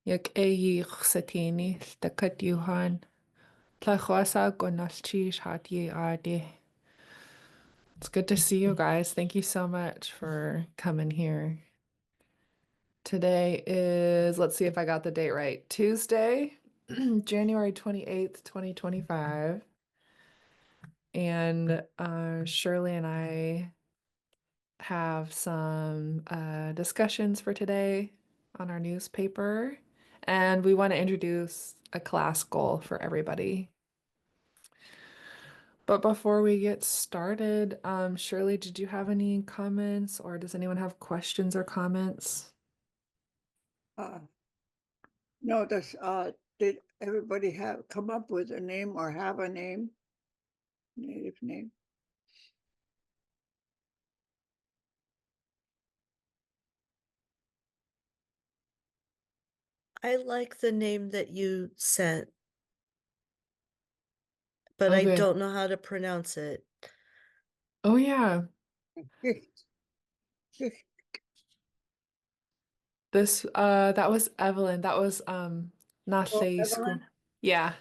Yak eyi satini takat yuhan. Tlachwasa gonalchish hat ye adi. It's good to see you guys. Thank you so much for coming here. Today is, let's see if I got the date right, Tuesday, January 28th, 2025. And Shirley and I have some discussions for today on our newspaper. And we want to introduce a class goal for everybody. But before we get started, Shirley, did you have any comments or does anyone have questions or comments? Uh, no, did everybody come up with a name or have a name? Native name? I like the name that you sent, but I Okay. don't know how to pronounce it. Oh yeah. This that was Evelyn. That was Nathe school. Evelyn? Yeah.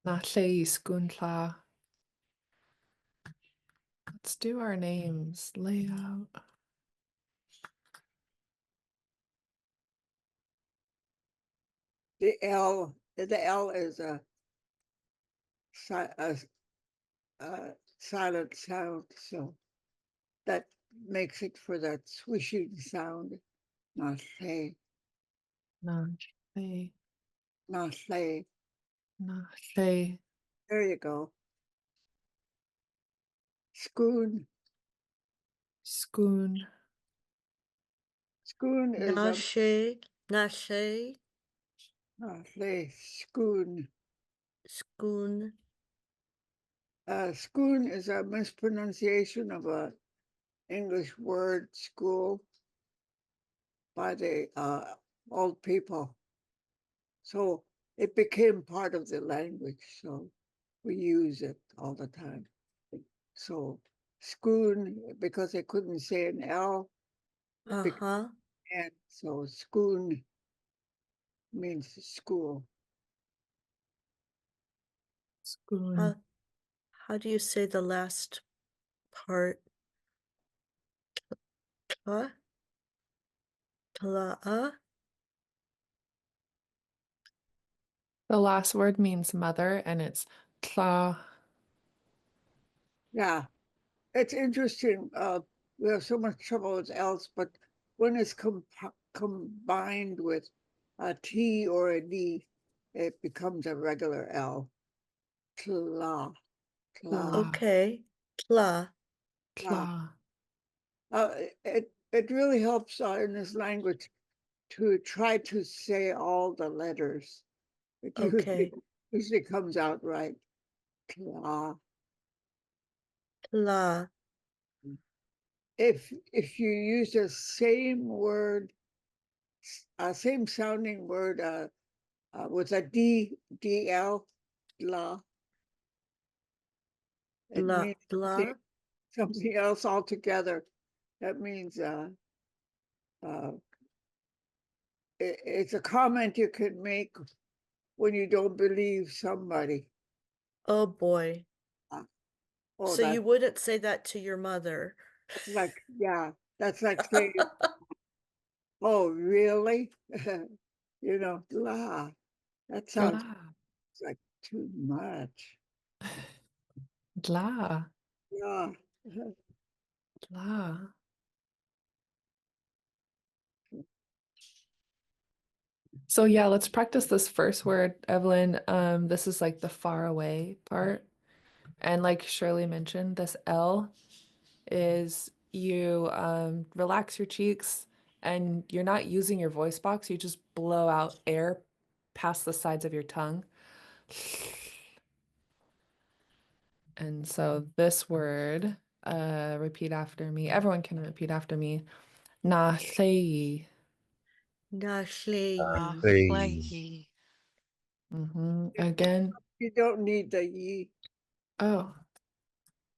Nathe Skuntla. Let's do our names. Layout. The L is a silent sound, so that makes it for that swishing sound. Not say, Nathe. not say. Nathe. There you go. Schoon. Skoon. Schoon is a Nashe, schoon. Schoon. Schoon is a mispronunciation of a English word, school, by the old people. So it became part of the language. So we use it all the time. So schoon, because they couldn't say an L, it became Uh-huh. N. So schoon means school. Skoon. How do you say the last part? Tla? Tla'a? The last word means mother and it's tla. Yeah, it's interesting. We have so much trouble with L's, but when it's combined with a T or a D, it becomes a regular L. Tla, tla. Okay. Tla. Tla. It really helps in this language to try to say all the letters. It Okay. usually comes out right. Tla. Tla. If you use the same word, same sounding word with a DL, la, it Blah. means Blah. something else altogether. That means it's a comment you can make when you don't believe somebody. Oh boy. Oh, So you wouldn't say that to your mother. that's like, yeah, that's like saying, oh, really? You know, la, that sounds Tla. like too much. Tla. Yeah. Tla. So yeah, let's practice this first word, Evelyn. This is like the far away part. And like Shirley mentioned, this L is you relax your cheeks and you're not using your voice box. You just blow out air past the sides of your tongue. And so this word, repeat after me. Everyone can repeat after me. Na sei. Nashlei. Hey, Again. You don't need the ye. Oh,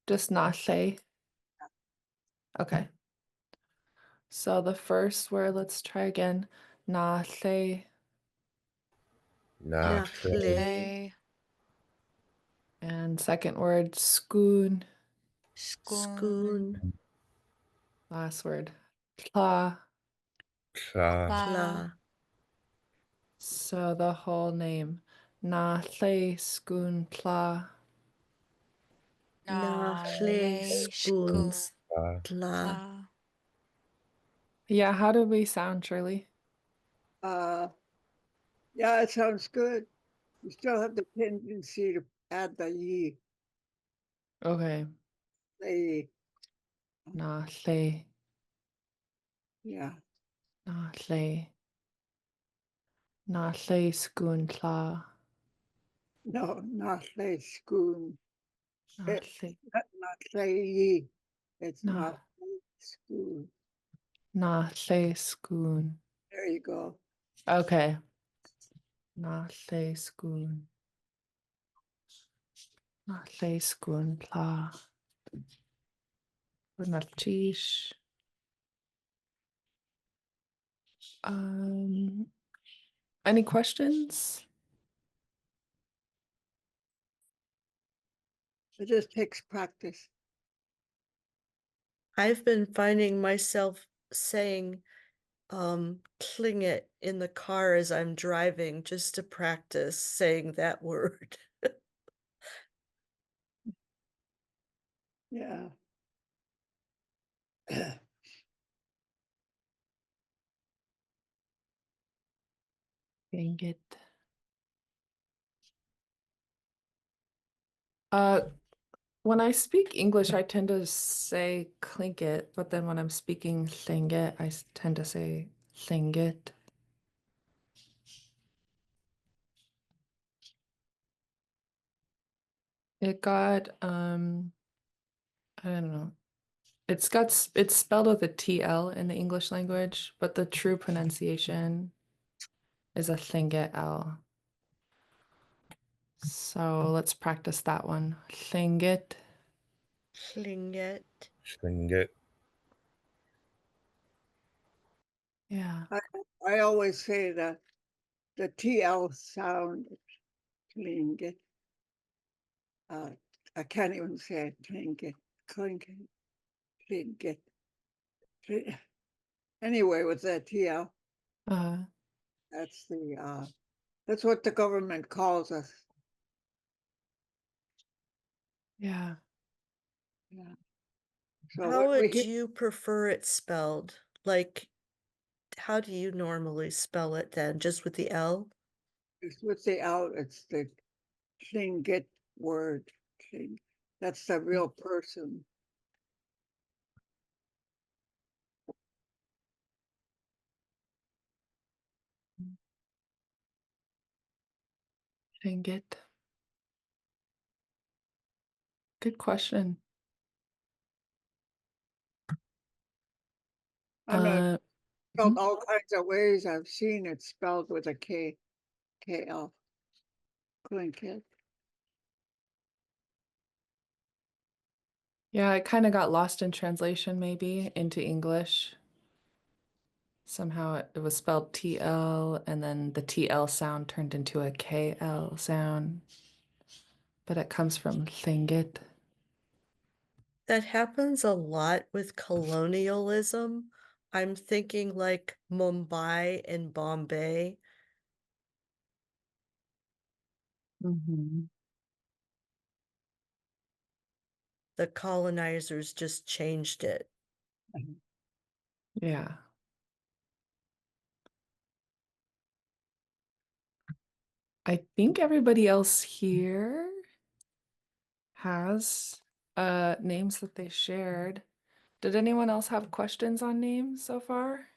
just na sei. Okay. So the first word, let's try again. Nahle. Nachle. Nachle. And second word, skoon. Schoon. Last word, tla. Tla. Tla. So the whole name, Nahle skoon tla. Nachle. Schoon. Tla. Tla. Yeah, how do we sound, Shirley? Yeah, it sounds good. You still have the tendency to add the ye, Okay. the Nahle, yeah. nahle, nahle skoon tla. No, not lay schoon. Nahle, Not lay ye. It's na, not lay schoon. nahle skoon. There you go. Okay. Nahle skoon. Nahle skoon tla. Nachish. Any questions? It just takes practice. I've been finding myself saying Tlingit in the car as I'm driving just to practice saying that word. Yeah. Lingit. When I speak English, I tend to say clinket, but then when I'm speaking Lingit, I tend to say Lingit. It got I don't know. It's spelled with a TL in the English language, but the true pronunciation is a Lingit L. So let's practice that one. Lingit. Tlingit. Lingit. Yeah. I always say that the TL sound clean get. I can't even say it, clean get, clean get, clean get. Anyway, with that TL, Uh that's what the government calls us. yeah. Yeah. So How when we would hear you prefer it spelled? Like, how do you normally spell it then? Just with the L? this with the out, it's the clean get word. Clean. That's the real person. Lingit. Good question. I know it's spelled Mhm. all kinds of ways. I've seen it spelled with a K, KL. Clean get. Yeah, it kind of got lost in translation, maybe into English. Somehow it was spelled TL, and then the TL sound turned into a KL sound. But it comes from Lingit. That happens a lot with colonialism. I'm thinking like Mumbai and Bombay. The colonizers just changed it. Yeah. I think everybody else here has names that they shared. Did anyone else have questions on names so far?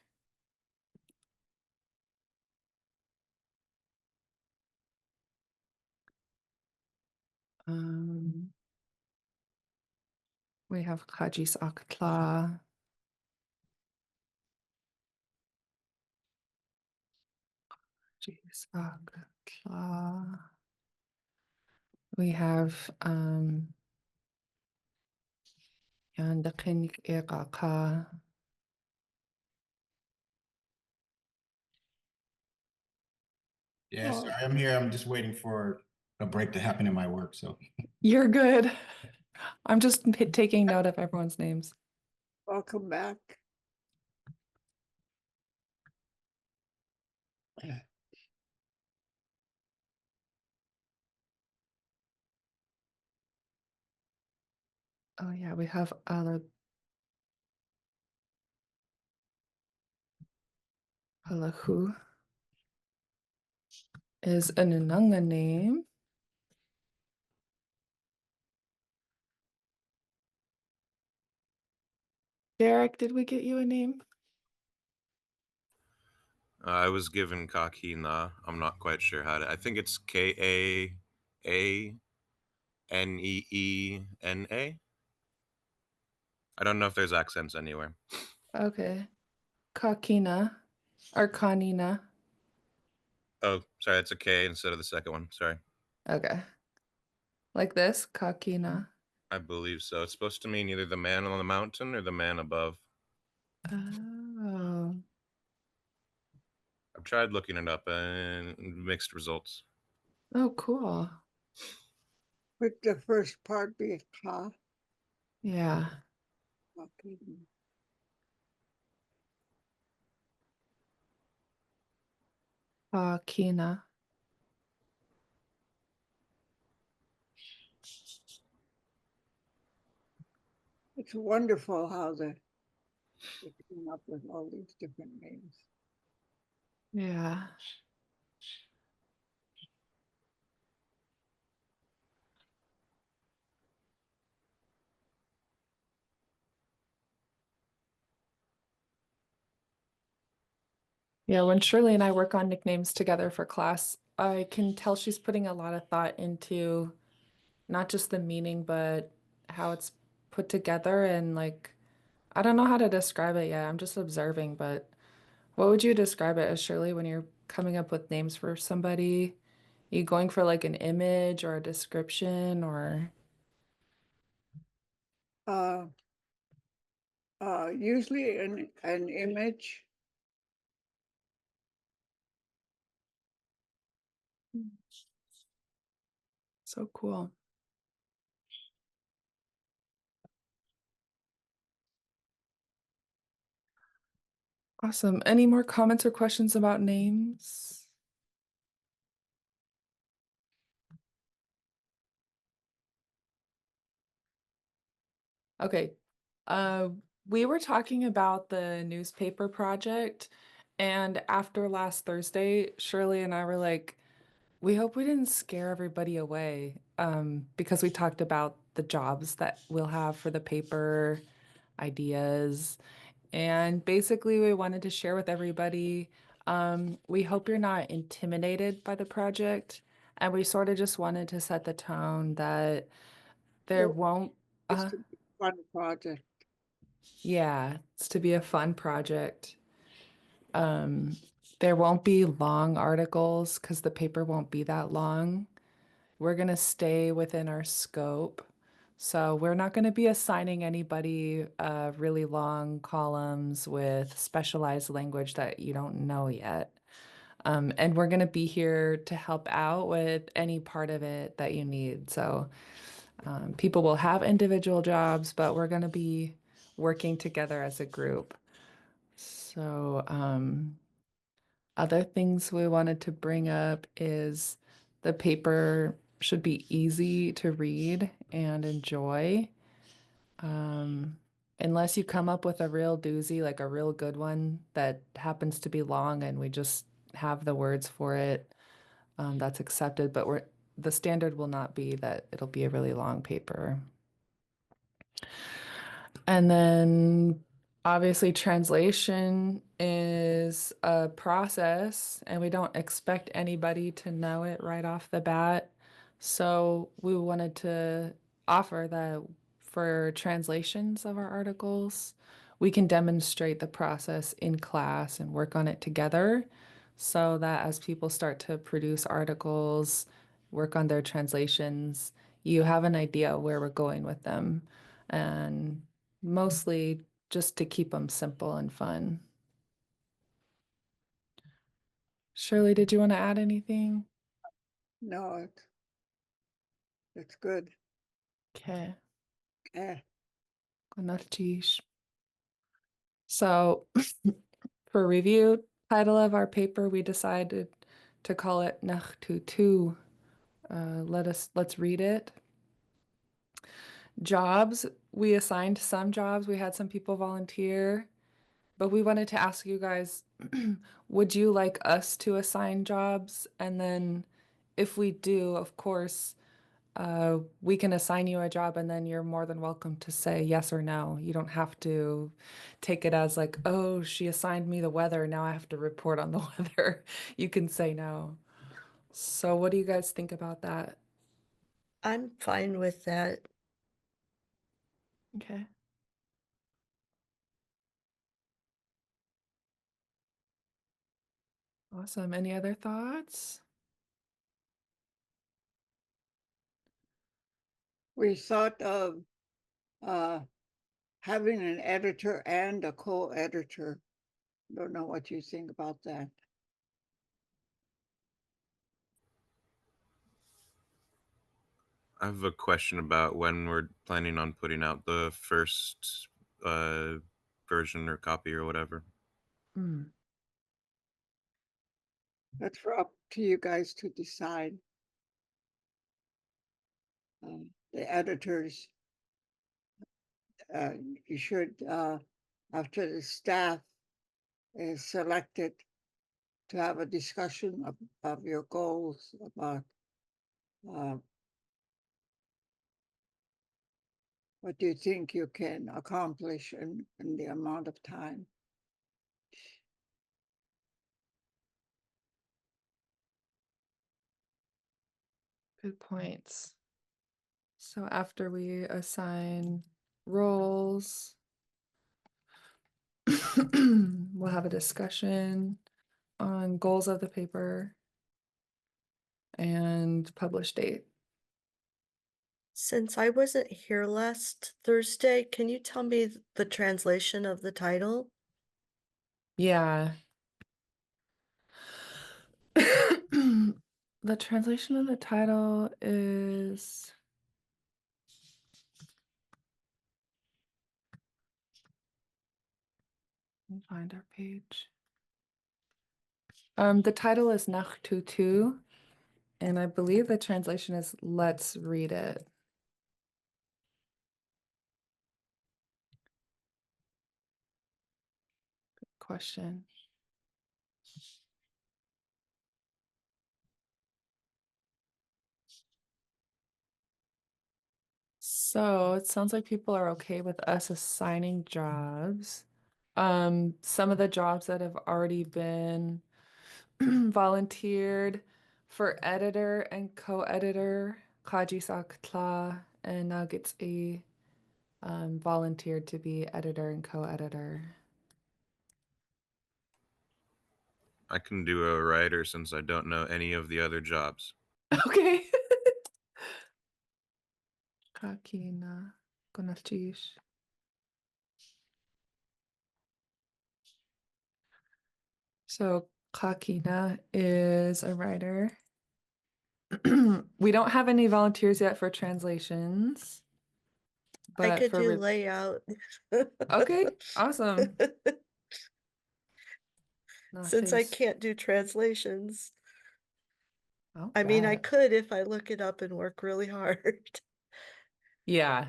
Um, we have Kajis Aktla. Kajis Aktla. We have Yandakin Iraka. Yeah, Oh. sorry, I'm here. I'm just waiting for a break to happen in my work. So You're good. I'm just taking note of everyone's names. Welcome back. Oh yeah, we have Alahu is an Anunga name. Derek, did we get you a name? I was given Kakina. I'm not quite sure how to. I think it's Kaanneena. I don't know if there's accents anywhere. Okay. Kakina or Kanina. Oh, sorry, it's a K instead of the second one. Sorry. Okay. Like this, Kakina. I believe so. It's supposed to mean either the man on the mountain or the man above. Oh. I've tried looking it up and mixed results. Oh, cool. Would the first part be ka? Yeah. Okay. Kakina. It's wonderful how they came up with all these different names. Yeah. Yeah, when Shirley and I work on nicknames together for class, I can tell she's putting a lot of thought into not just the meaning, but how it's put together. And like, I don't know how to describe it yet. I'm just observing, but what would you describe it as, Shirley, when you're coming up with names for somebody? Are you going for like an image or a description or? Uh, Usually an image. So cool. Awesome. Any more comments or questions about names? Okay. Uh, we were talking about the newspaper project, and after last Thursday, Shirley and I were like, we hope we didn't scare everybody away, because we talked about the jobs that we'll have for the paper, ideas, and basically we wanted to share with everybody. We hope you're not intimidated by the project, and we sort of just wanted to set the tone that there So won't, it's a fun project. yeah, it's to be a fun project. Um, there won't be long articles because the paper won't be that long. We're going to stay within our scope. So we're not going to be assigning anybody really long columns with specialized language that you don't know yet. And we're going to be here to help out with any part of it that you need. So people will have individual jobs, but we're going to be working together as a group. So other things we wanted to bring up is the paper should be easy to read and enjoy. Unless you come up with a real doozy, like a real good one that happens to be long and we just have the words for it, that's accepted. But the standard will not be that it'll be a really long paper. And then obviously translation is a process and we don't expect anybody to know it right off the bat. So we wanted to offer that for translations of our articles, we can demonstrate the process in class and work on it together so that as people start to produce articles, work on their translations, you have an idea where we're going with them. And mostly just to keep them simple and fun. Shirley, did you want to add anything? No, it's good. Okay. Eh, So for review, title of our paper, we decided to call it Nachtutu. Let's read it. Jobs, we assigned some jobs. We had some people volunteer, but we wanted to ask you guys, would you like us to assign jobs? And then if we do, of course, we can assign you a job and then you're more than welcome to say yes or no. You don't have to take it as like, oh, she assigned me the weather. Now I have to report on the weather. You can say no. So what do you guys think about that? I'm fine with that. Okay. Awesome. Any other thoughts? we thought of having an editor and a co-editor. Don't know what you think about that. I have a question about when we're planning on putting out the first version or copy or whatever. Hmm. That's for up to you guys to decide. The editors, you should, after the staff is selected, to have a discussion of your goals about what do you think you can accomplish in the amount of time. Good points. So after we assign roles, we'll have a discussion on goals of the paper and publish date. Since I wasn't here last Thursday, can you tell me the translation of the title? Yeah. The translation of the title is let me find our page. The title is Nachtutu, and I believe the translation is Let's Read It. Good question. So it sounds like people are okay with us assigning jobs. Some of the jobs that have already been volunteered for editor and co-editor, Lingit Class and Lingit volunteered to be editor and co-editor. I can do a writer since I don't know any of the other jobs. Okay. Kakina Konachish. So Kakina is a writer. We don't have any volunteers yet for translations, I but could for do layout. okay, awesome. Since I Nice. can't do translations. I'll I mean, I bet. could if I look it up and work really hard. Yeah.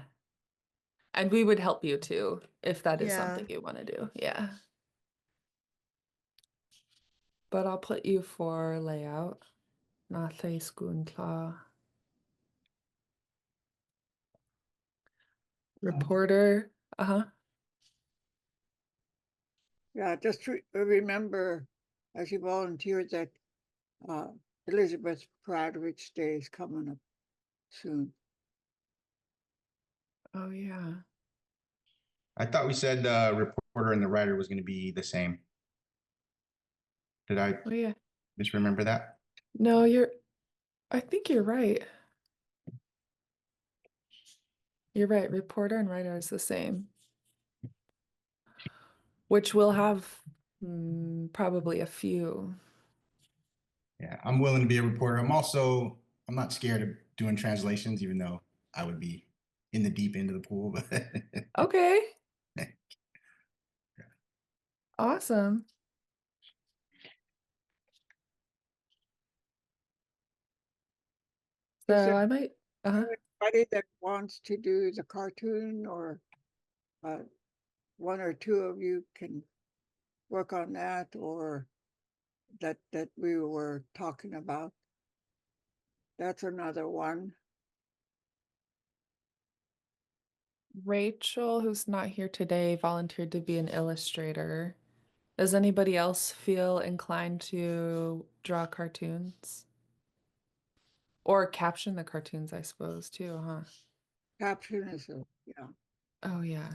And we would help you too if that is Yeah, something you want to do. Yeah. But I'll put you for layout. Nathe Skunkla. Reporter. Uh-huh. Yeah, just remember as you volunteered that Elizabeth Pradovich Day is coming up soon. Oh yeah. I thought we said the reporter and the writer was going to be the same. Did I Oh yeah. misremember that? No, I think you're right. You're right. Reporter and writer is the same. Which will have probably a few. Yeah, I'm willing to be a reporter. I'm not scared of doing translations, even though I would be in the deep end of the pool. But Okay. Awesome. So Is there I might, anybody that wants to do the cartoon, or one or two of you can work on that, or that we were talking about? That's another one. Rachel, who's not here today, volunteered to be an illustrator. Does anybody else feel inclined to draw cartoons? Or caption the cartoons, I suppose, too, huh? Caption is yeah. Oh, yeah.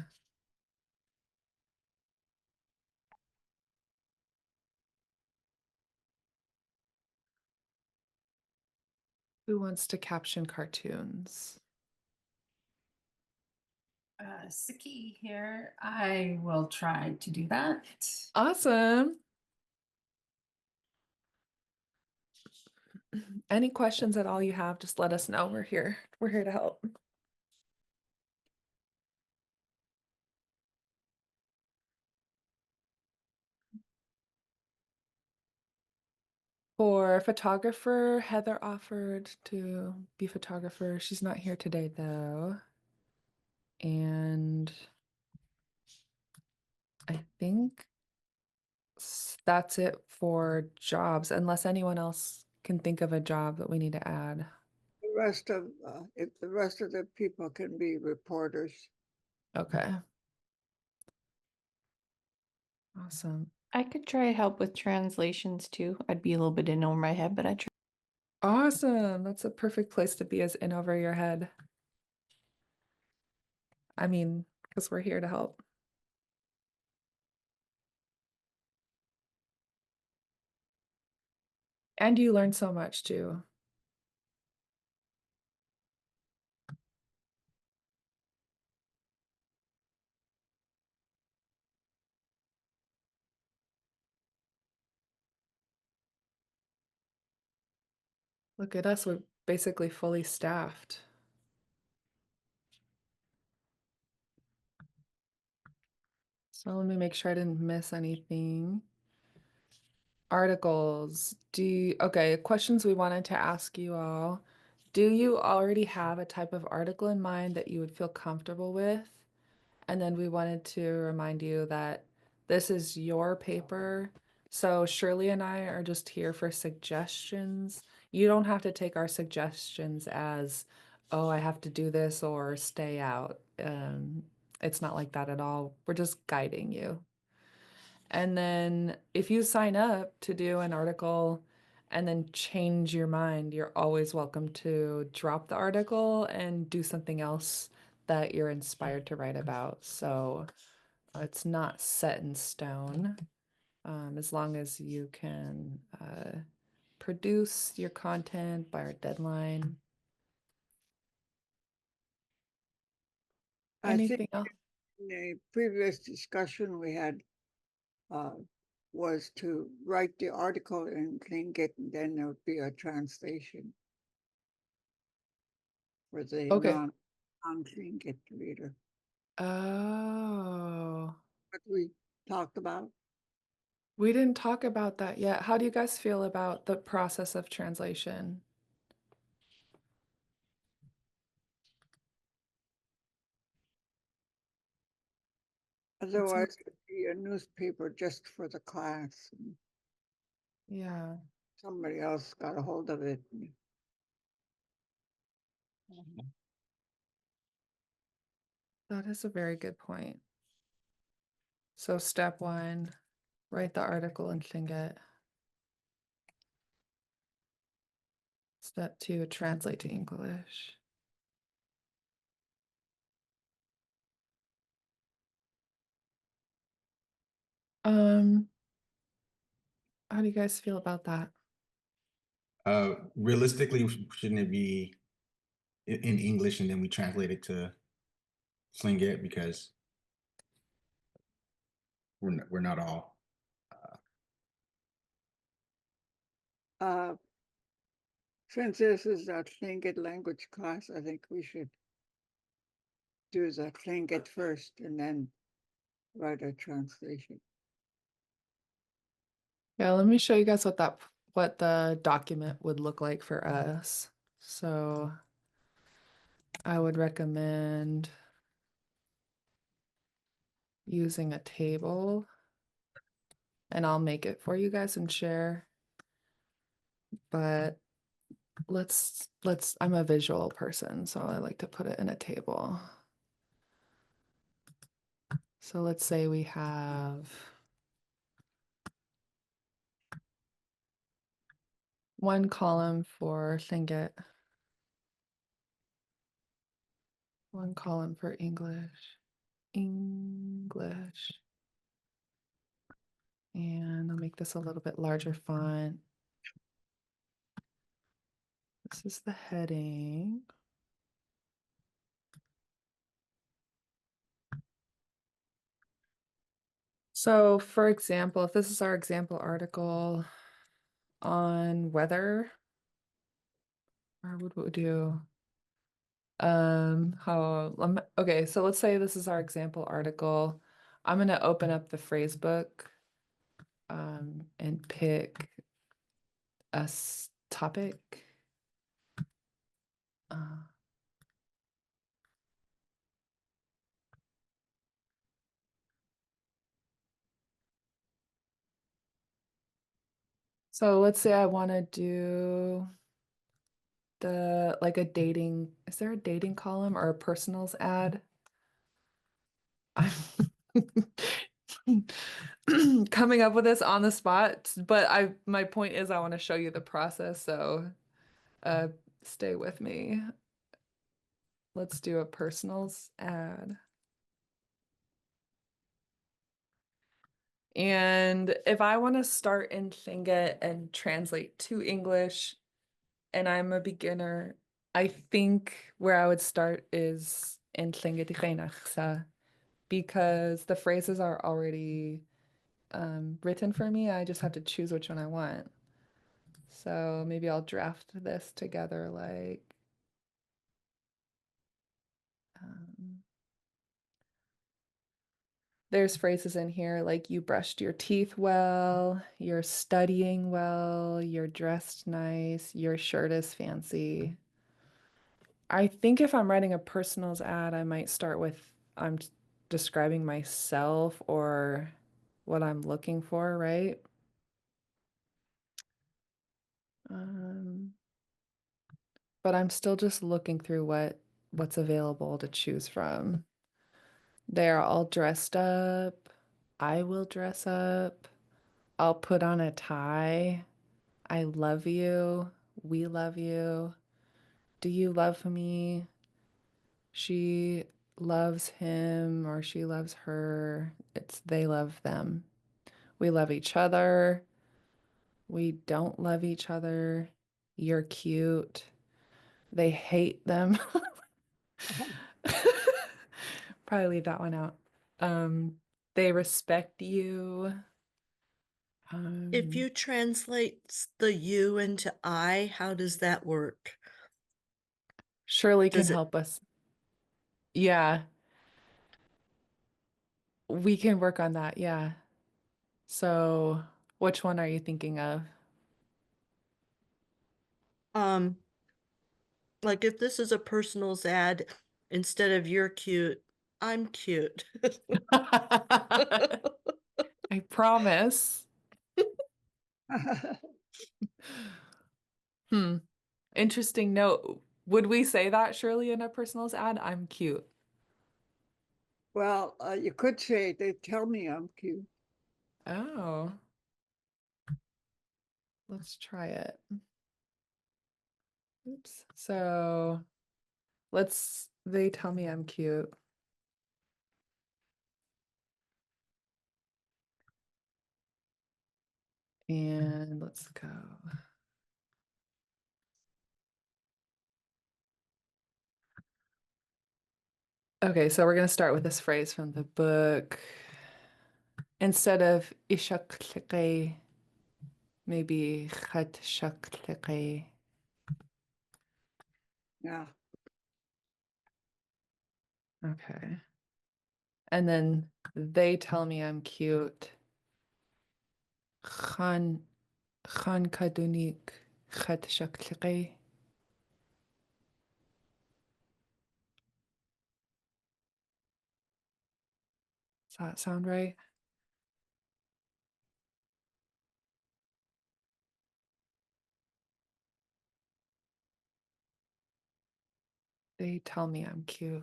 Who wants to caption cartoons? Siki here. I will try to do that. Awesome. Any questions at all you have, just let us know. We're here. We're here to help. For photographer, Heather offered to be photographer. She's not here today though. And I think that's it for jobs, unless anyone else can think of a job that we need to add. The rest of if the rest of the people can be reporters. Okay. Awesome. I could try help with translations too. I'd be a little bit in over my head, but I try. Awesome. That's a perfect place to be, as in over your head. I mean, because we're here to help. And you learn so much too. Look at us, we're basically fully staffed. So let me make sure I didn't miss anything. Articles. Okay, questions we wanted to ask you all. Do you already have a type of article in mind that you would feel comfortable with? And then we wanted to remind you that this is your paper. So Shirley and I are just here for suggestions. You don't have to take our suggestions as, oh, I have to do this or stay out. It's not like that at all. We're just guiding you. And then if you sign up to do an article and then change your mind, you're always welcome to drop the article and do something else that you're inspired to write about. So it's not set in stone, as long as you can produce your content by our deadline. I think Anything else? in a previous discussion we had was to write the article in Lingit, and then there would be a translation for the Okay. non-Lingit reader. Oh, What we talked about. we didn't talk about that yet. How do you guys feel about the process of translation? Otherwise, it'd be a newspaper just for the class. And Yeah, somebody else got a hold of it. that is a very good point. So step one, write the article in Lingit. Step two, translate to English. Um, how do you guys feel about that? Realistically, shouldn't it be in English and then we translate it to Slingit, because we're not all Since this is a Tlingit language class, I think we should do the Tlingit first and then write a translation. Yeah, let me show you guys what the document would look like for us. So I would recommend using a table, and I'll make it for you guys and share. But I'm a visual person, so I like to put it in a table. So let's say we have one column for Tlingit, one column for English, and I'll make this a little bit larger font. This is the heading. So for example, if this is our example article on weather, or what would we do? Okay, so let's say this is our example article. I'm gonna open up the phrase book and pick a topic. So let's say I want to do like a dating, is there a dating column or a personals ad? I'm coming up with this on the spot, but my point is I want to show you the process, so stay with me. Let's do a personals ad. And if I want to start in Tlingit and translate to English, and I'm a beginner, I think where I would start is in Tlingit Ikainachsa, because the phrases are already written for me. I just have to choose which one I want. So maybe I'll draft this together like there's phrases in here like you brushed your teeth well, you're studying well, you're dressed nice, your shirt is fancy. I think if I'm writing a personals ad, I might start with I'm describing myself or what I'm looking for, right? But I'm still just looking through what's available to choose from. They're all dressed up. I will dress up. I'll put on a tie. I love you. We love you. Do you love me? She loves him or she loves her. It's they love them. We love each other. We don't love each other. You're cute. They hate them. Probably leave that one out. They respect you. If you translate the you into I, how does that work? Shirley can Does it help us. Yeah, we can work on that. Yeah. So, which one are you thinking of? like if this is a personals ad, instead of you're cute, I'm cute. I promise. Hmm. Interesting note. Would we say that, Shirley, in a personals ad? I'm cute. Well, you could say they tell me I'm cute. Oh. Let's try it. Oops. So they tell me I'm cute. And let's go. Okay, so we're going to start with this phrase from the book. Instead of ishak maybe خط شكلي. Yeah. Okay. And then they tell me I'm cute. خان كدونيك خط شكلي. Does that sound right? They tell me I'm cute.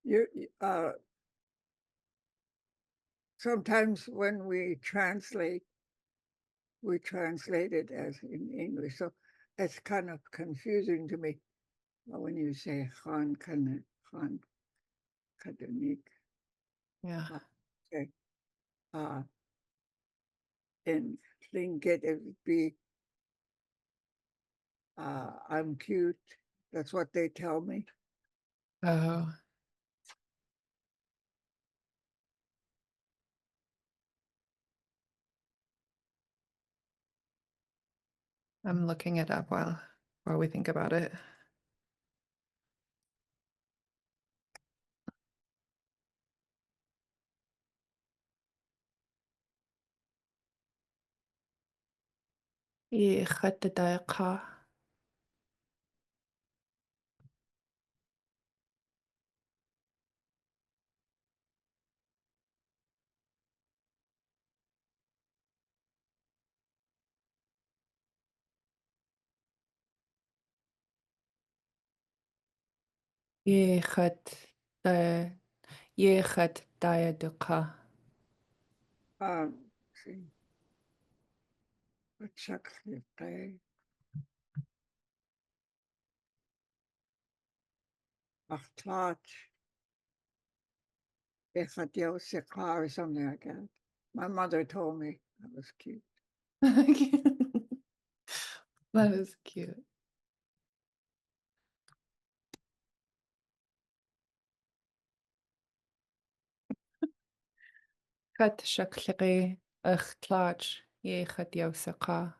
You, sometimes when we translate it as in English. So it's kind of confusing to me when you say Khan Kadenik. Yeah. Okay. In Lingit, it would be I'm cute. That's what they tell me. Oh. I'm looking it up while we think about it. إيه خط دقيقة. إيه خط دا- إيه خط دقيقة. See, check if they Achtlat, Echadio Sekar or something like that. My mother told me I was cute. That is cute. خط شكلي اختلاج إيه خط يوسقا.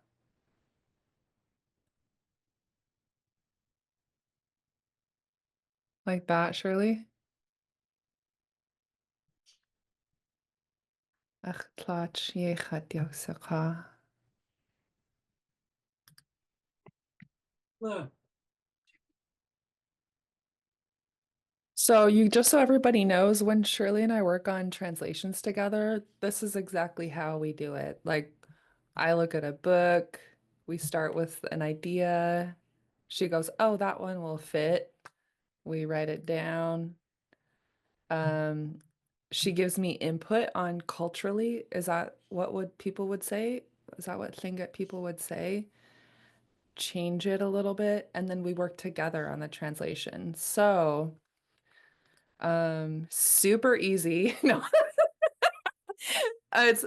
Like that, Shirley? اختلاج إيه خط يوسقا. So you just so everybody knows, when Shirley and I work on translations together, this is exactly how we do it. Like I look at a book, we start with an idea. She goes, "Oh, that one will fit." We write it down. Um, she gives me input on culturally. Is that what would people would say? Is that what Tlingit people would say? Change it a little bit, and then we work together on the translation. So super easy. No, it's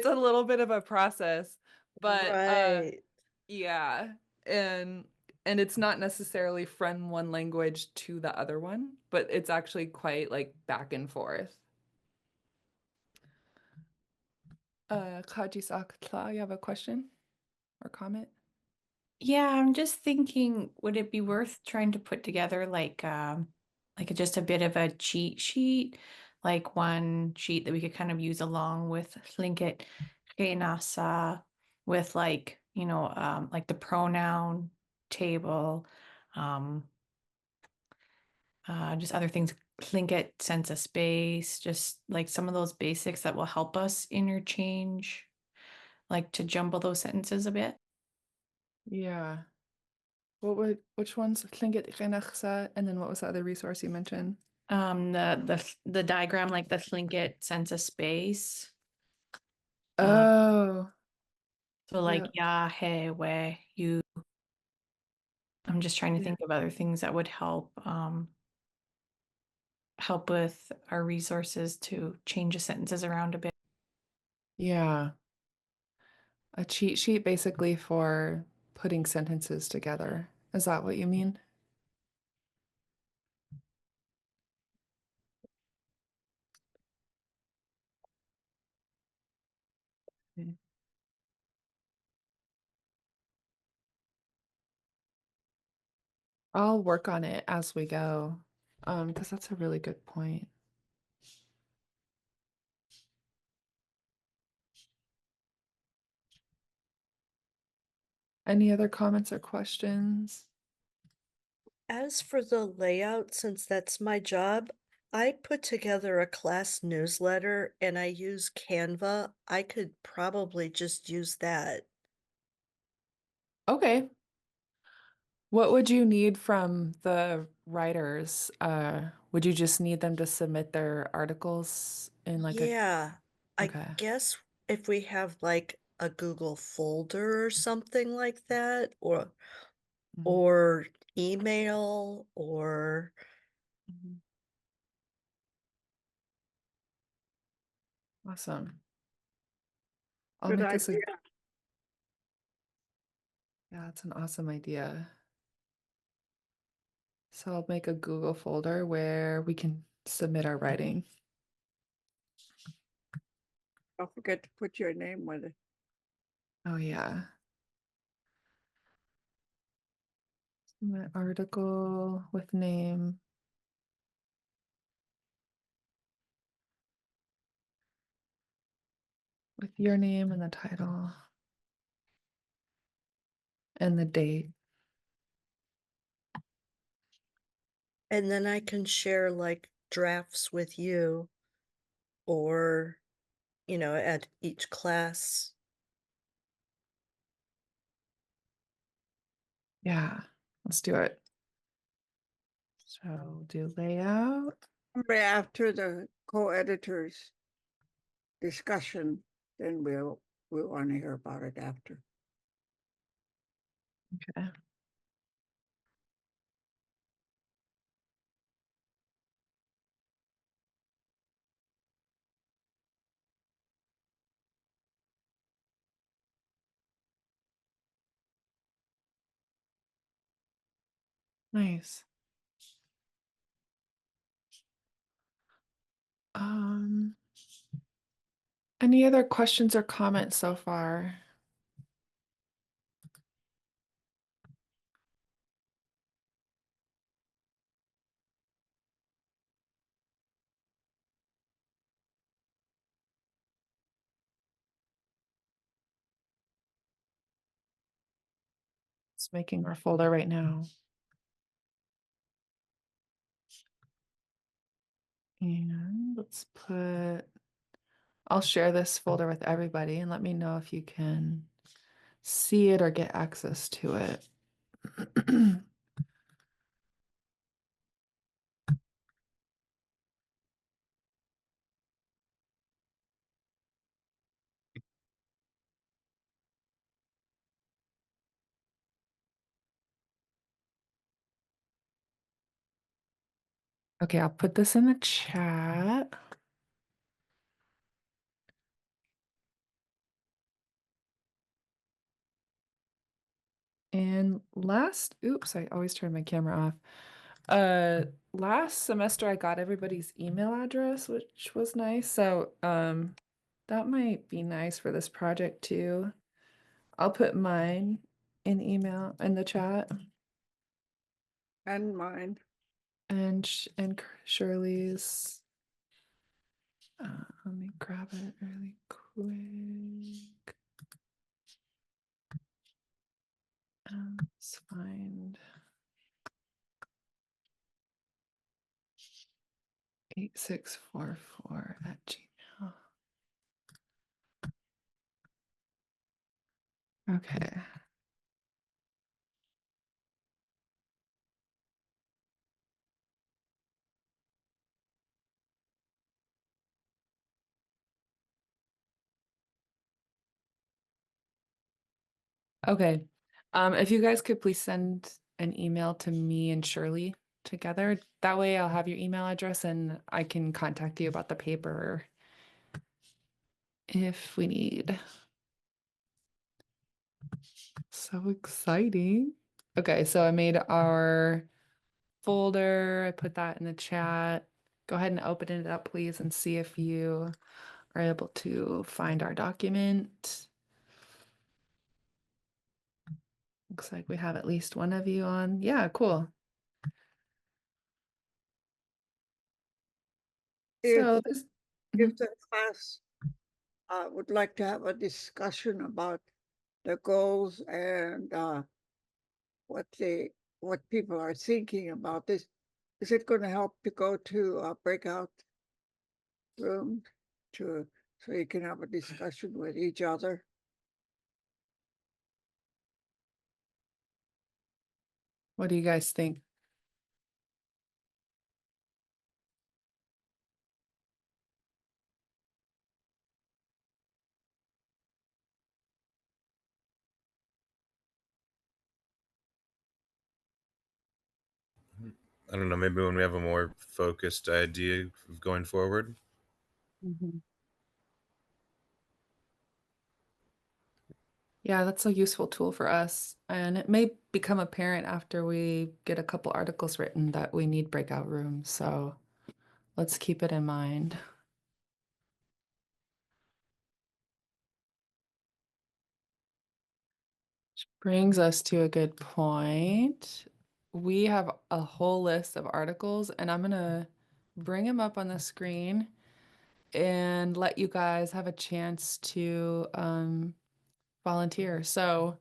a little bit of a process, but Right. yeah, and it's not necessarily from one language to the other one, but it's actually quite like back and forth. Kaji Sakatla, you have a question or comment? Yeah, I'm just thinking, would it be worth trying to put together like just a bit of a cheat sheet, like one sheet that we could kind of use along with Linkit Renasa with like the pronoun table, um, just other things, Linkit sense of space, just like some of those basics that will help us interchange, like to jumble those sentences a bit. Yeah. Which ones? Tlingit Renachsa, and then what was the other resource you mentioned? The diagram, like the Tlingit sense of space. Oh, So like yeah. yeah, hey, where you. I'm just trying to Yeah. think of other things that would help with our resources to change the sentences around a bit. Yeah. A cheat sheet basically for putting sentences together. Is that what you mean? I'll work on it as we go. Because that's a really good point. Any other comments or questions? As for the layout, since that's my job, I put together a class newsletter and I use Canva. I could probably just use that. Okay. What would you need from the writers? Would you just need them to submit their articles in like a Yeah, I okay. guess if we have like a Google folder or something like that, Mhm. or email, or Mhm. Awesome. I'll Good make us a idea. yeah, that's an awesome idea. So I'll make a Google folder where we can submit our writing. Don't forget to put your name with it. Oh yeah. Submit article with name. With your name and the title. And the date. and then I can share like drafts with you, or at each class. Yeah, let's do it. So do layout. Right after the co-editors discussion, then we'll want to hear about it after. Okay. Nice. Um, any other questions or comments so far? It's making our folder right now. And let's put, I'll share this folder with everybody and let me know if you can see it or get access to it. Okay, I'll put this in the chat. And oops, I always turn my camera off. Last semester I got everybody's email address, which was nice. So, that might be nice for this project too. I'll put mine in email in the chat And mine. and Shirley's. Let me grab it really quick. Let's find 8644 at Gmail. Okay. Okay. If you guys could please send an email to me and Shirley together. That way I'll have your email address and I can contact you about the paper if we need. So exciting. Okay, so I made our folder. I put that in the chat. Go ahead and open it up, please, and see if you are able to find our document. Looks like we have at least one of you on. Yeah, cool. If, So this, if the class would like to have a discussion about the goals and what people are thinking about this, is it going to help to go to a breakout room so you can have a discussion with each other? what do you guys think? I don't know, maybe when we have a more focused idea of going forward. Yeah, that's a useful tool for us. And it may become apparent after we get a couple articles written that we need breakout rooms. So let's keep it in mind. Which brings us to a good point. We have a whole list of articles, and I'm going to bring them up on the screen and let you guys have a chance to volunteer. So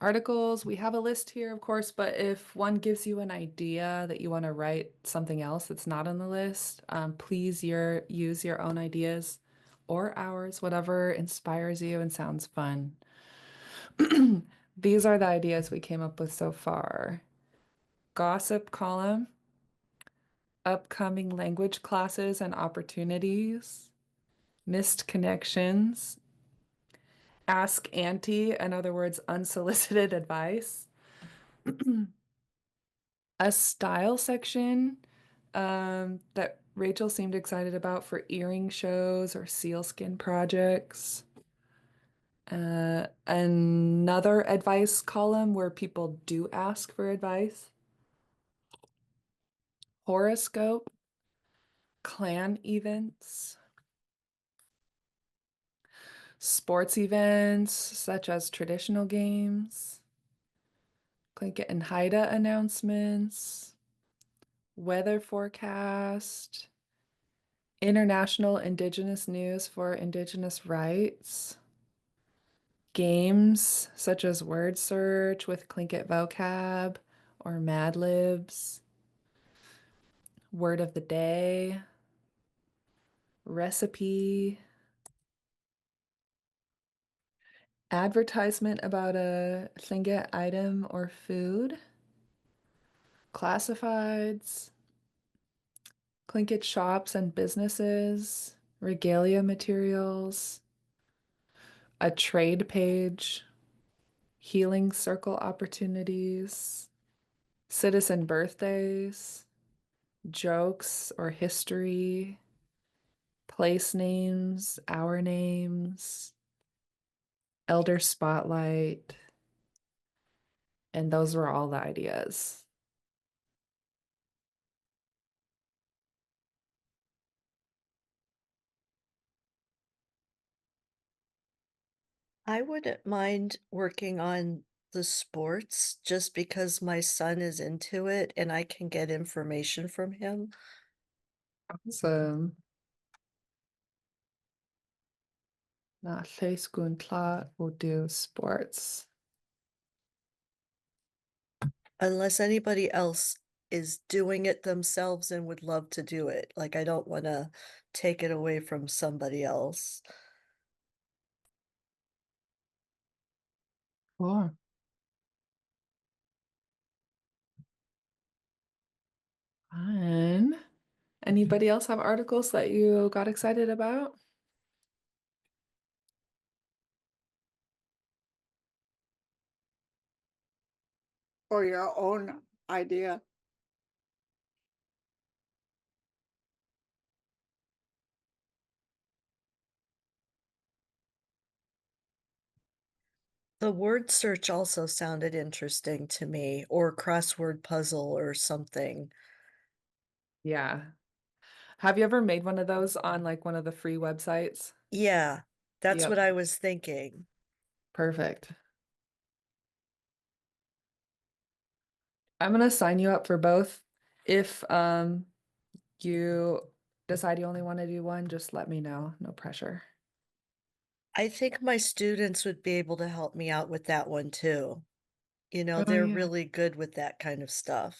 articles, we have a list here, of course, but if one gives you an idea that you want to write something else that's not on the list, please use your own ideas or ours, whatever inspires you and sounds fun. These are the ideas we came up with so far. Gossip column, upcoming language classes and opportunities, missed connections, ask auntie, in other words, unsolicited advice, a style section that Rachel seemed excited about for earring shows or sealskin projects. Another advice column where people do ask for advice. Horoscope, clan events, sports events such as traditional games, Clinket and Haida announcements, weather forecast, international Indigenous news for Indigenous rights, games such as word search with Clinket vocab or Mad Libs, word of the day, recipe, advertisement about a Tlingit item or food, classifieds, Tlingit shops and businesses, regalia materials, a trade page, healing circle opportunities, citizen birthdays, jokes or history, place names, our names, elder spotlight, and those were all the ideas. I wouldn't mind working on the sports just because my son is into it and I can get information from him. Awesome. Na Llaesgwn Cla will do sports. Unless anybody else is doing it themselves and would love to do it. Like, I don't want to take it away from somebody else. Cool. Fun. Anybody else have articles that you got excited about? Or your own idea? The word search also sounded interesting to me, or crossword puzzle or something. Yeah. Have you ever made one of those on like one of the free websites? Yeah, that's Yep. what I was thinking. Perfect. I'm gonna sign you up for both if you decide you only want to do one, just let me know. No pressure. I think my students would be able to help me out with that one too. You know, Oh, they're yeah. really good with that kind of stuff,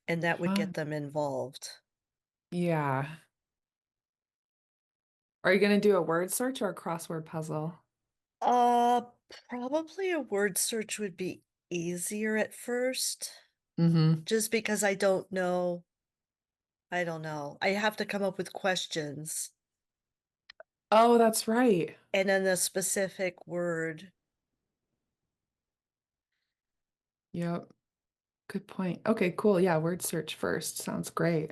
and that would Fun. get them involved. Yeah. Are you going to do a word search or a crossword puzzle? Uh, Probably a word search would be easier at first, Mm-hmm. just because I don't know. I don't know. I have to come up with questions Oh, that's right. and then a specific word. Yep. Good point. Okay, cool. Yeah, word search first. Sounds great.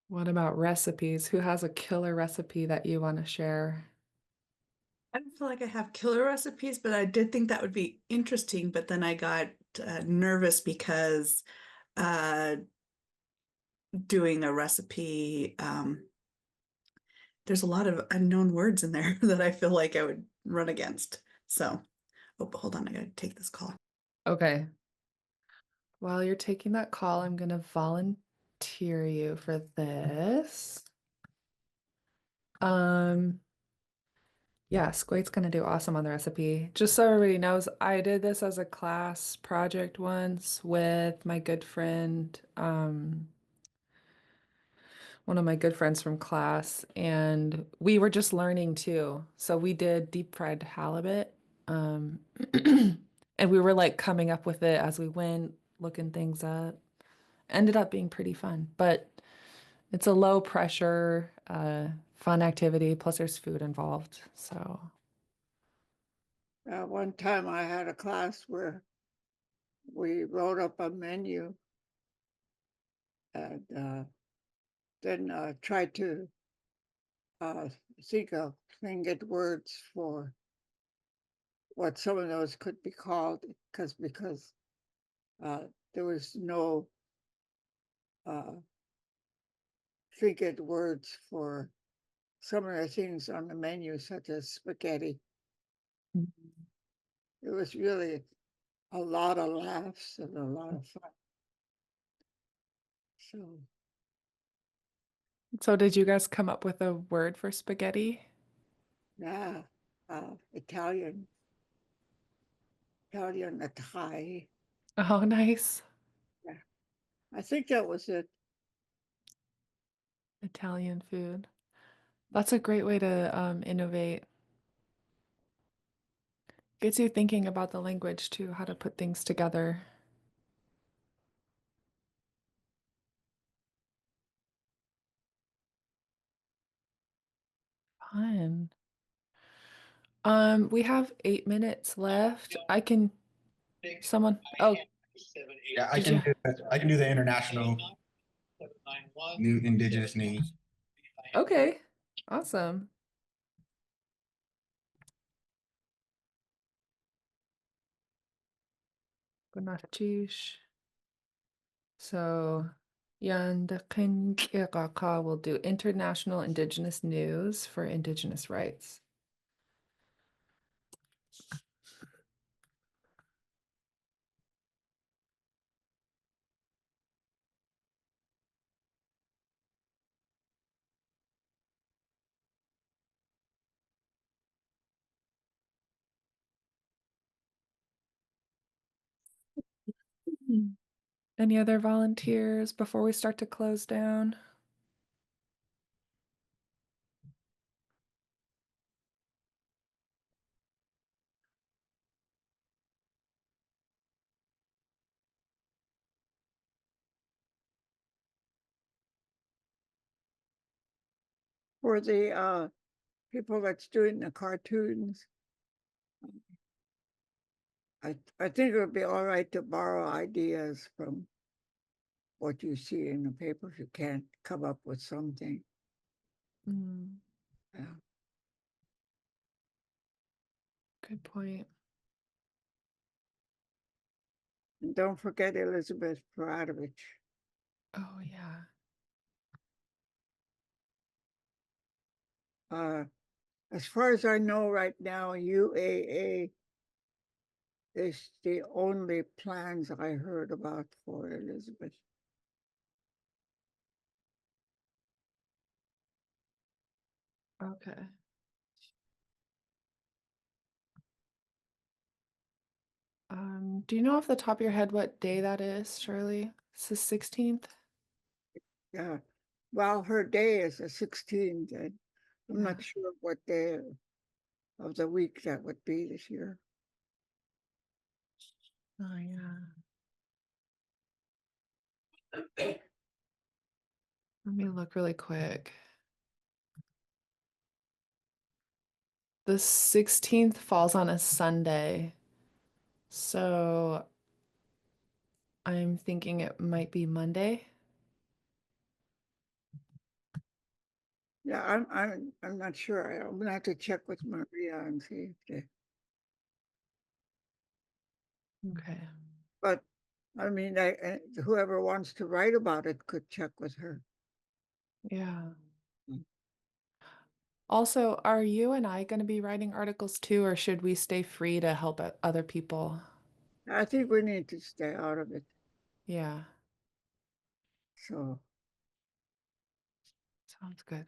What about recipes? Who has a killer recipe that you want to share? I don't feel like I have killer recipes, but I did think that would be interesting. But then I got nervous because uh, doing a recipe, there's a lot of unknown words in there that I feel like I would run against. So, oh, but hold on, I gotta take this call. Okay. While you're taking that call, I'm going to volunteer you for this. Yeah, Squate's gonna do awesome on the recipe. Just so everybody knows, I did this as a class project once with my good friend, one of my good friends from class, and we were just learning too. So we did deep fried halibut, and we were like coming up with it as we went, looking things up. Ended up being pretty fun, but it's a low pressure, fun activity. Plus, there's food involved, so. One time I had a class where we wrote up a menu and then tried to think of Tlingit words for what some of those could be called, because there was no Tlingit words for some of the things on the menu, such as spaghetti. It was really a lot of laughs and a lot of fun. So did you guys come up with a word for spaghetti? Yeah, Italian Thai. Oh, nice. Yeah, I think that was it. Italian food. That's a great way to innovate. Gets you thinking about the language too, how to put things together. Fun. We have 8 minutes left. Someone, oh, Yeah, did you? I can do the international new indigenous news. Okay, awesome. Gunachish. So, Yandakin Kiraka will do international indigenous news for indigenous rights. Any other volunteers before we start to close down? For the people that's doing the cartoons, I think it would be all right to borrow ideas from what you see in the paper if you can't come up with something. Mm, Yeah. good point. And don't forget Elizabeth Peradovich. Oh, yeah. As far as I know right now, UAA is the only plans I heard about for Elizabeth. Okay. Do you know off the top of your head what day that is, Shirley? It's the 16th? Yeah. Well, her day is the 16th, and I'm Yeah. not sure what day of the week that would be this year. Oh, yeah. Let me look really quick. The 16th falls on a Sunday. So I'm thinking it might be Monday. Yeah, I'm not sure. I'm gonna have to check with Maria and see if they. Okay. But I mean, whoever wants to write about it could check with her. Yeah. Mm. Also, are you and I going to be writing articles too, or should we stay free to help other people? I think we need to stay out of it. Yeah, So sounds good.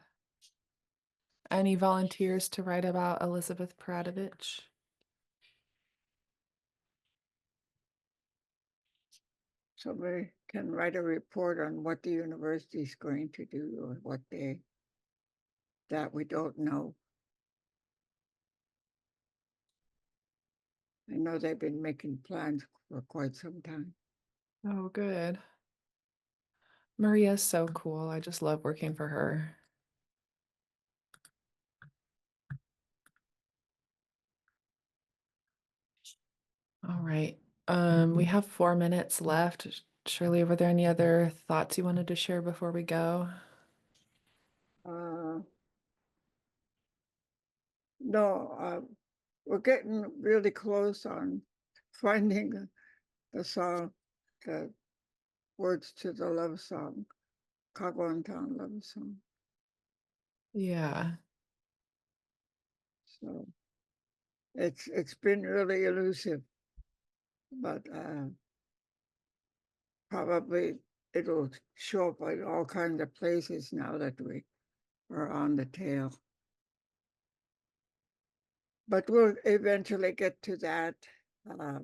Any volunteers to write about Elizabeth Peradovich? somebody can write a report on what the university is going to do or what that we don't know. I know they've been making plans for quite some time. Oh, good. Maria's so cool. I just love working for her. All right. We have 4 minutes left. Shirley, were there any other thoughts you wanted to share before we go? No, we're getting really close on finding the song, the words to the love song, Kagwantan love song. Yeah. So it's been really elusive, but probably it'll show up in all kinds of places now that we are on the tail. But we'll eventually get to that. Uh,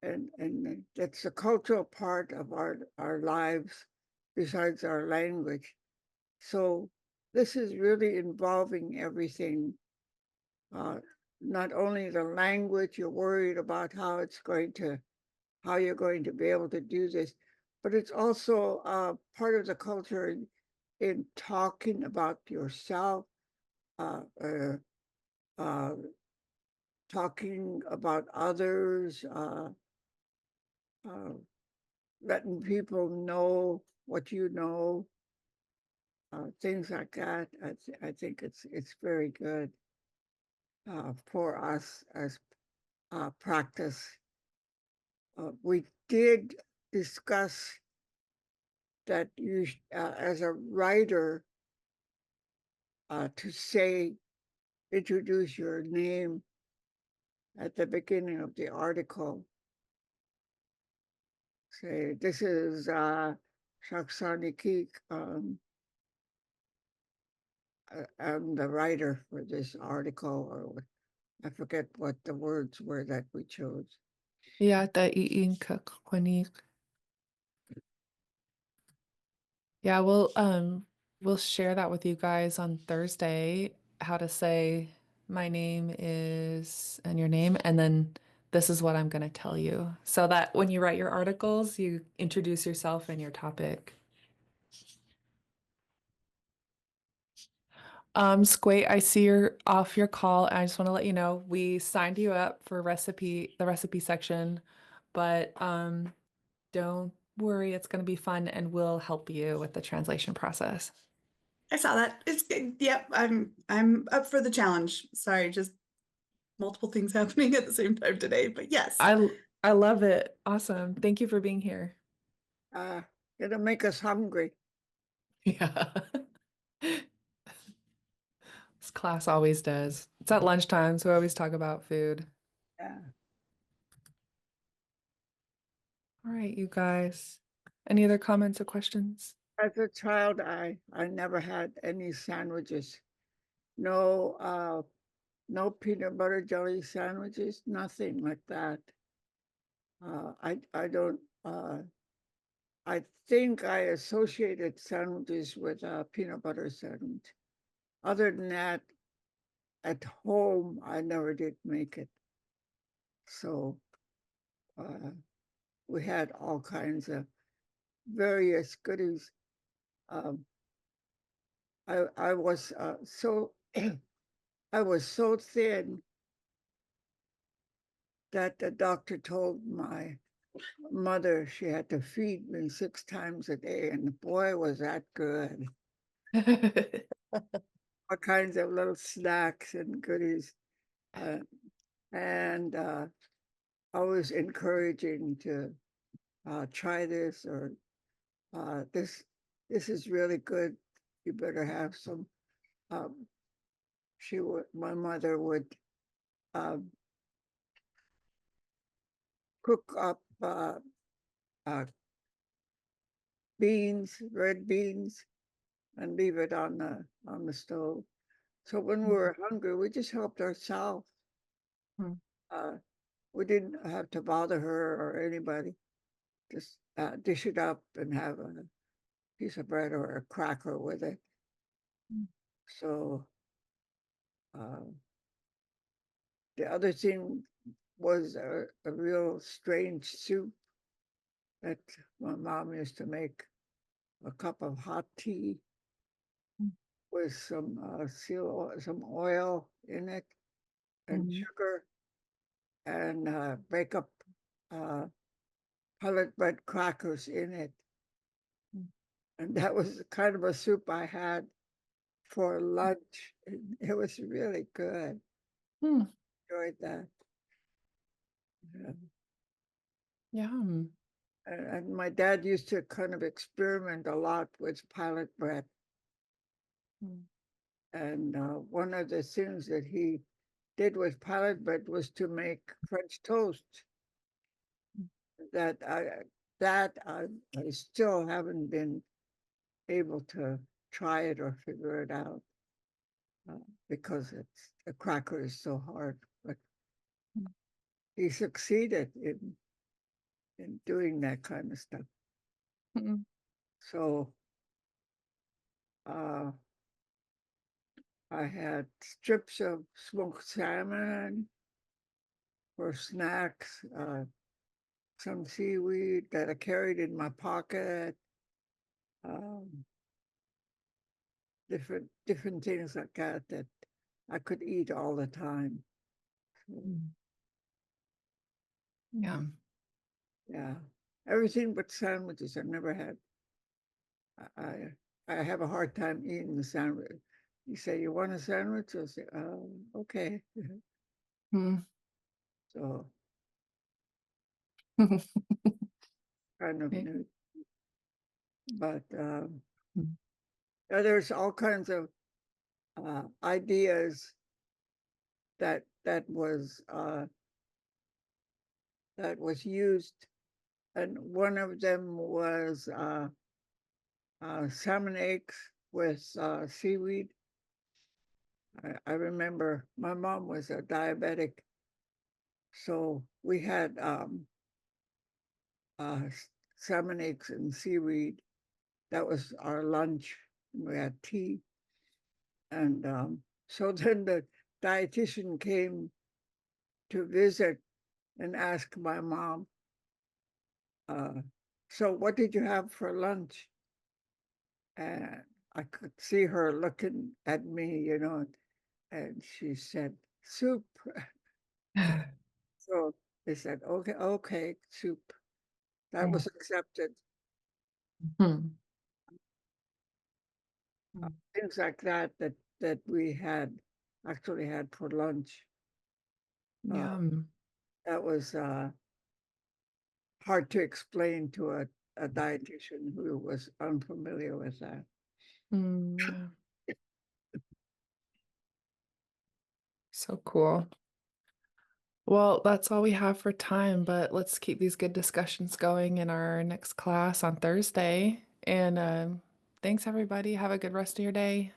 and that's a cultural part of our lives besides our language. So this is really involving everything. Uh, Not only the language, you're worried about how you're going to be able to do this, but it's also part of the culture in talking about yourself, uh, uh, uh, talking about others, uh, letting people know what you know, things like that. I think it's very good for us as practice. We did discuss that you, as a writer, to say, introduce your name at the beginning of the article. Say, this is Shaksani Keek. I'm the writer for this article, or I forget what the words were that we chose. Yeah, the iinkakwanik. Yeah, we'll share that with you guys on Thursday, how to say my name is and your name, and then this is what I'm going to tell you. So that when you write your articles, you introduce yourself and your topic. Squate, I see you're off your call. And I just want to let you know we signed you up for the recipe section, but don't worry, it's going to be fun and we'll help you with the translation process. I saw that. It's good. Yep, I'm up for the challenge. Sorry, just multiple things happening at the same time today, but yes. I love it. Awesome. Thank you for being here. It'll make us hungry. Yeah. This class always does. It's at lunchtime, so we always talk about food. Yeah. All right, you guys. Any other comments or questions? As a child, I never had any sandwiches. No, no peanut butter jelly sandwiches, nothing like that. I don't, I think I associated sandwiches with a peanut butter sandwich. Other than that, at home, I never did make it. So we had all kinds of various goodies. I was so I was so thin that the doctor told my mother she had to feed me 6 times a day, and boy, was that good. All kinds of little snacks and goodies, and always encouraging to try this, or this is really good. You better have some. Um, my mother would um, cook up uh, beans, red beans, and leave it on the stove. So when we were hungry, we just helped ourselves. Hmm. We didn't have to bother her or anybody. Just dish it up and have a piece of bread or a cracker with it. Mm. So the other thing was a real strange soup that my mom used to make, a cup of hot tea Mm. with some oil in it and Mhm. sugar, and break up uh, pellet bread crackers in it. Mm. And that was kind of a soup I had for lunch. It was really good. Hmm. Enjoyed that. Yeah. Yum. And my dad used to kind of experiment a lot with pellet bread. Mm. And one of the things that he did with pellet bread was to make French toast. Mm. I still haven't been able to try it or figure it out because the cracker is so hard. But Mm. he succeeded in doing that kind of stuff. Mm. So I had strips of smoked salmon for snacks, some seaweed that I carried in my pocket, um, different things like that I could eat all the time. So, Mm. Yum. yeah, everything but sandwiches. I've never had. I have a hard time eating the sandwich. You say you want a sandwich? I'll say, okay. Mm. So kind of Okay. new, but Mm. there's all kinds of ideas that was used, and one of them was salmon eggs with seaweed. I remember my mom was a diabetic, so we had salmon eggs and seaweed. That was our lunch. We had tea, and so then the dietitian came to visit and asked my mom, uh, "So what did you have for lunch?" And I could see her looking at me, and she said, "Soup." So they said, "Okay, okay, soup." That Yeah. was accepted. Mm. Mm. Things like that we actually had for lunch. Uh, Yum. that was hard to explain to a dietitian who was unfamiliar with that. Mm. Yeah. So cool. Well, that's all we have for time, but let's keep these good discussions going in our next class on Thursday. And thanks, everybody. Have a good rest of your day.